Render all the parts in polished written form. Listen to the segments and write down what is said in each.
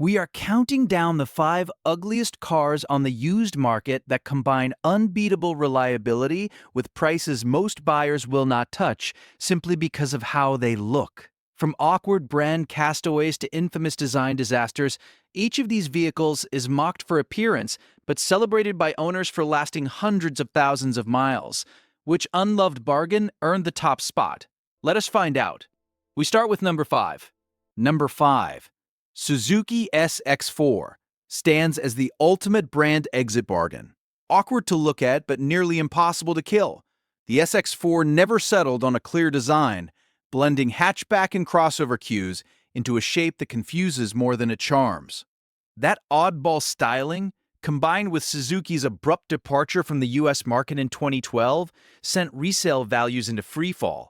We are counting down the 5 ugliest cars on the used market that combine unbeatable reliability with prices most buyers will not touch simply because of how they look. From awkward brand castaways to infamous design disasters, each of these vehicles is mocked for appearance but celebrated by owners for lasting hundreds of thousands of miles. Which unloved bargain earned the top spot? Let us find out. We start with number 5. Number 5. Suzuki SX4 stands as the ultimate brand exit bargain. Awkward to look at, but nearly impossible to kill. The SX4 never settled on a clear design, blending hatchback and crossover cues into a shape that confuses more than it charms. That oddball styling, combined with Suzuki's abrupt departure from the US market in 2012, sent resale values into freefall.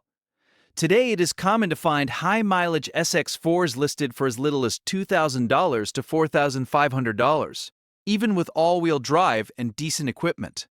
Today, it is common to find high-mileage SX4s listed for as little as $2,000 to $4,500, even with all-wheel drive and decent equipment.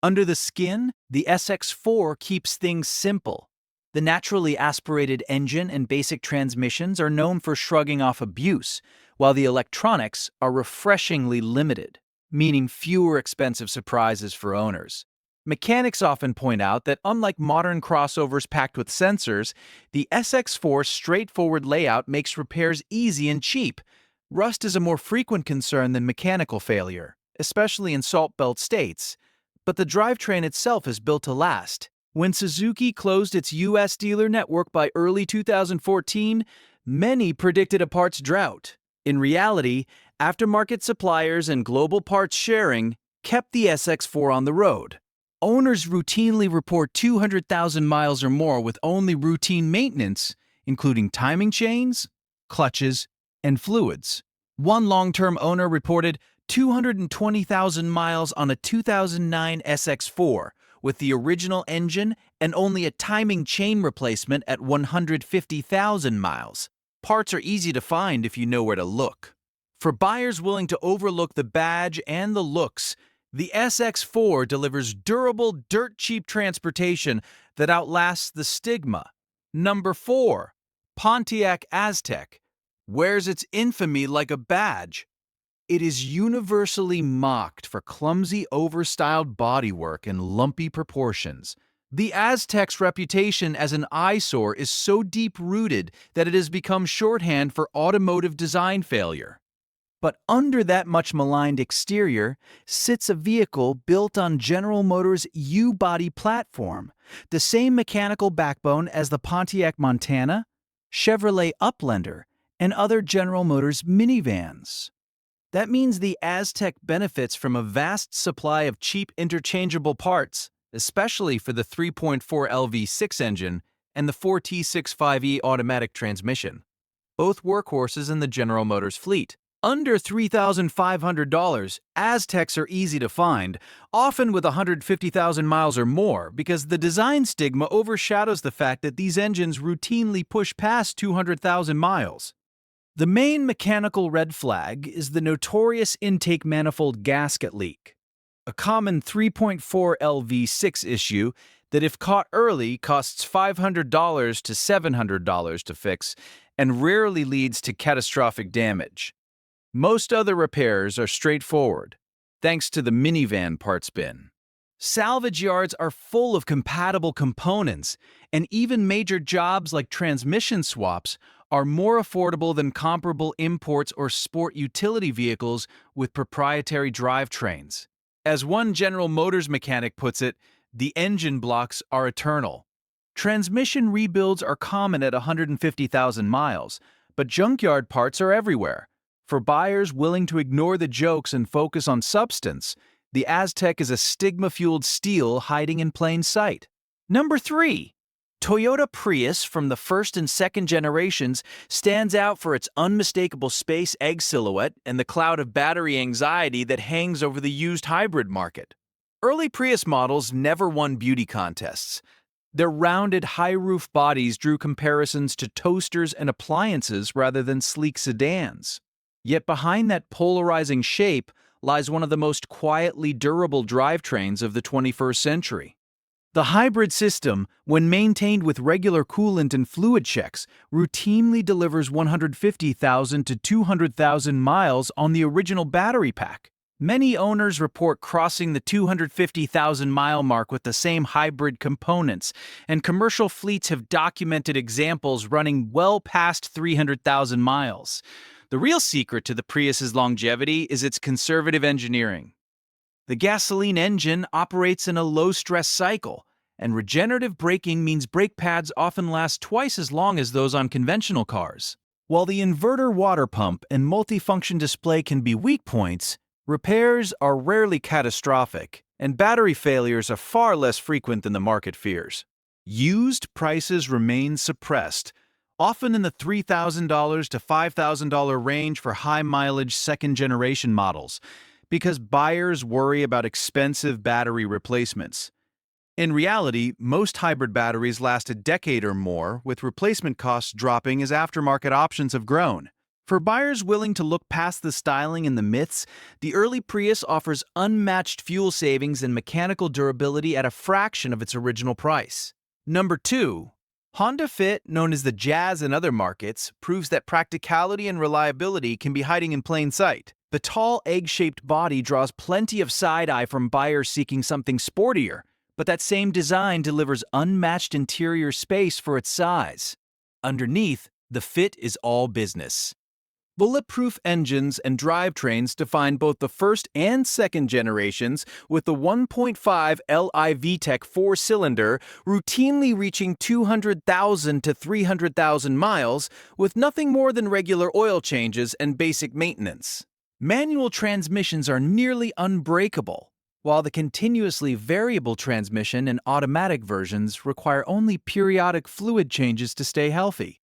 Under the skin, the SX4 keeps things simple. The naturally aspirated engine and basic transmissions are known for shrugging off abuse, while the electronics are refreshingly limited, meaning fewer expensive surprises for owners. Mechanics often point out that unlike modern crossovers packed with sensors, the SX4's straightforward layout makes repairs easy and cheap. Rust is a more frequent concern than mechanical failure, especially in salt belt states. But the drivetrain itself is built to last. When Suzuki closed its US dealer network by early 2014, many predicted a parts drought. In reality, aftermarket suppliers and global parts sharing kept the SX4 on the road. Owners routinely report 200,000 miles or more with only routine maintenance, including timing chains, clutches, and fluids. One long-term owner reported 220,000 miles on a 2009 SX4 with the original engine and only a timing chain replacement at 150,000 miles. Parts are easy to find if you know where to look. For buyers willing to overlook the badge and the looks, the SX4 delivers durable, dirt-cheap transportation that outlasts the stigma. Number 4. Pontiac Aztek wears its infamy like a badge. It is universally mocked for clumsy, overstyled bodywork and lumpy proportions. The Aztek's reputation as an eyesore is so deep-rooted that it has become shorthand for automotive design failure. But under that much-maligned exterior sits a vehicle built on General Motors' U-body platform, the same mechanical backbone as the Pontiac Montana, Chevrolet Uplander, and other General Motors minivans. That means the Aztek benefits from a vast supply of cheap interchangeable parts, especially for the 3.4L V6 engine and the 4T65E automatic transmission, both workhorses in the General Motors fleet. Under $3,500, Azteks are easy to find, often with 150,000 miles or more, because the design stigma overshadows the fact that these engines routinely push past 200,000 miles. The main mechanical red flag is the notorious intake manifold gasket leak, a common 3.4L V6 issue that, if caught early, costs $500 to $700 to fix and rarely leads to catastrophic damage. Most other repairs are straightforward, thanks to the minivan parts bin. Salvage yards are full of compatible components, and even major jobs like transmission swaps are more affordable than comparable imports or sport utility vehicles with proprietary drivetrains. As one General Motors mechanic puts it, the engine blocks are eternal. Transmission rebuilds are common at 150,000 miles, but junkyard parts are everywhere. For buyers willing to ignore the jokes and focus on substance, the Aztek is a stigma-fueled steal hiding in plain sight. Number 3. Toyota Prius from the first and second generations stands out for its unmistakable space egg silhouette and the cloud of battery anxiety that hangs over the used hybrid market. Early Prius models never won beauty contests. Their rounded, high-roof bodies drew comparisons to toasters and appliances rather than sleek sedans. Yet behind that polarizing shape lies one of the most quietly durable drivetrains of the 21st century. The hybrid system, when maintained with regular coolant and fluid checks, routinely delivers 150,000 to 200,000 miles on the original battery pack. Many owners report crossing the 250,000-mile mark with the same hybrid components, and commercial fleets have documented examples running well past 300,000 miles. The real secret to the Prius's longevity is its conservative engineering. The gasoline engine operates in a low-stress cycle, and regenerative braking means brake pads often last twice as long as those on conventional cars. While the inverter water pump and multifunction display can be weak points, repairs are rarely catastrophic, and battery failures are far less frequent than the market fears. Used prices remain suppressed, often in the $3,000 to $5,000 range for high-mileage second-generation models, because buyers worry about expensive battery replacements. In reality, most hybrid batteries last a decade or more, with replacement costs dropping as aftermarket options have grown. For buyers willing to look past the styling and the myths, the early Prius offers unmatched fuel savings and mechanical durability at a fraction of its original price. Number 2. Honda Fit, known as the Jazz in other markets, proves that practicality and reliability can be hiding in plain sight. The tall, egg-shaped body draws plenty of side-eye from buyers seeking something sportier, but that same design delivers unmatched interior space for its size. Underneath, the Fit is all business. Bulletproof engines and drivetrains define both the first and second generations, with the 1.5 Li VTEC four-cylinder routinely reaching 200,000 to 300,000 miles with nothing more than regular oil changes and basic maintenance. Manual transmissions are nearly unbreakable, while the continuously variable transmission and automatic versions require only periodic fluid changes to stay healthy.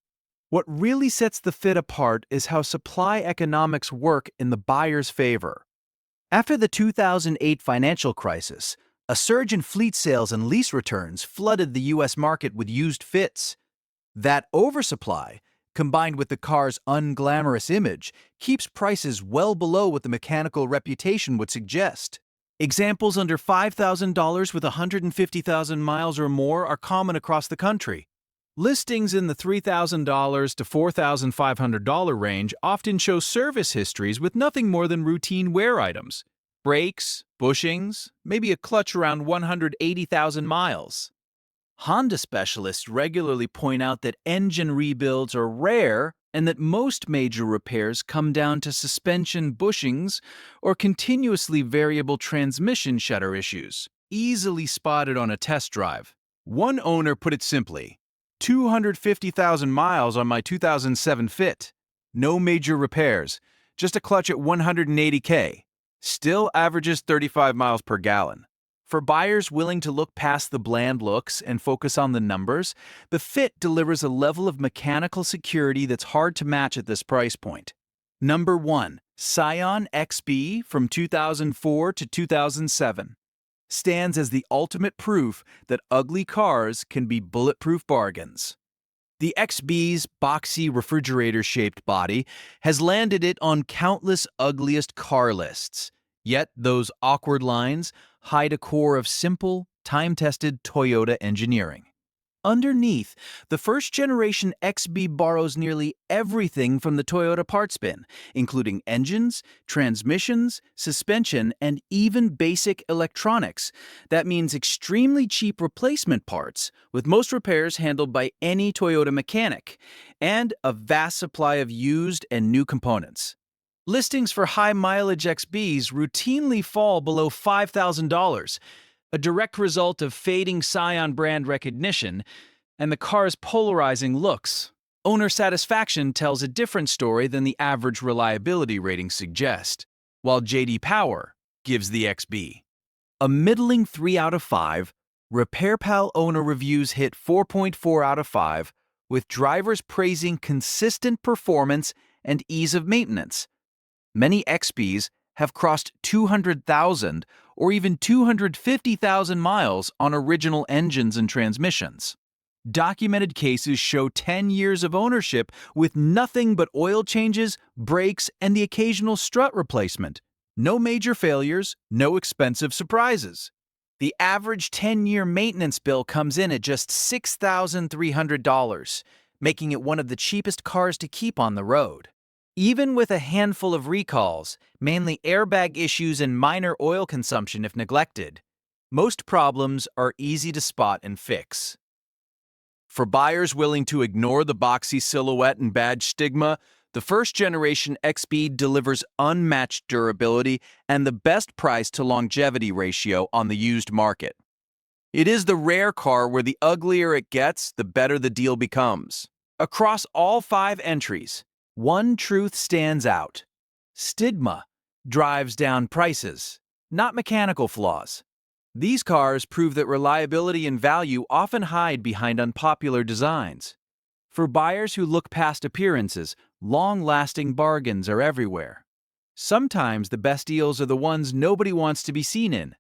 What really sets the Fit apart is how supply economics work in the buyer's favor. After the 2008 financial crisis, a surge in fleet sales and lease returns flooded the U.S. market with used Fits. That oversupply, combined with the car's unglamorous image, keeps prices well below what the mechanical reputation would suggest. Examples under $5,000 with 150,000 miles or more are common across the country. Listings in the $3,000 to $4,500 range often show service histories with nothing more than routine wear items: brakes, bushings, maybe a clutch around 180,000 miles. Honda specialists regularly point out that engine rebuilds are rare and that most major repairs come down to suspension bushings or continuously variable transmission shutter issues, easily spotted on a test drive. One owner put it simply: 250,000 miles on my 2007 Fit. No major repairs, just a clutch at 180K. Still averages 35 miles per gallon. For buyers willing to look past the bland looks and focus on the numbers, the Fit delivers a level of mechanical security that's hard to match at this price point. Number 1. Scion XB from 2004 to 2007. Stands as the ultimate proof that ugly cars can be bulletproof bargains. The XB's boxy refrigerator-shaped body has landed it on countless ugliest car lists. Yet those awkward lines hide a core of simple, time-tested Toyota engineering. Underneath, the first-generation XB borrows nearly everything from the Toyota parts bin, including engines, transmissions, suspension, and even basic electronics. That means extremely cheap replacement parts, with most repairs handled by any Toyota mechanic, and a vast supply of used and new components. Listings for high-mileage XBs routinely fall below $5,000, a direct result of fading Scion brand recognition and the car's polarizing looks. Owner satisfaction tells a different story than the average reliability ratings suggest, while J.D. Power gives the XB a middling 3 out of 5. RepairPal owner reviews hit 4.4 out of 5, with drivers praising consistent performance and ease of maintenance. Many XBs have crossed 200,000 or even 250,000 miles on original engines and transmissions. Documented cases show 10 years of ownership with nothing but oil changes, brakes, and the occasional strut replacement. No major failures, no expensive surprises. The average 10-year maintenance bill comes in at just $6,300, making it one of the cheapest cars to keep on the road. Even with a handful of recalls, mainly airbag issues and minor oil consumption if neglected, most problems are easy to spot and fix. For buyers willing to ignore the boxy silhouette and badge stigma, the first-generation XB delivers unmatched durability and the best price to longevity ratio on the used market. It is the rare car where the uglier it gets, the better the deal becomes. Across all 5 entries, one truth stands out. Stigma drives down prices, not mechanical flaws. These cars prove that reliability and value often hide behind unpopular designs. For buyers who look past appearances, long-lasting bargains are everywhere. Sometimes the best deals are the ones nobody wants to be seen in.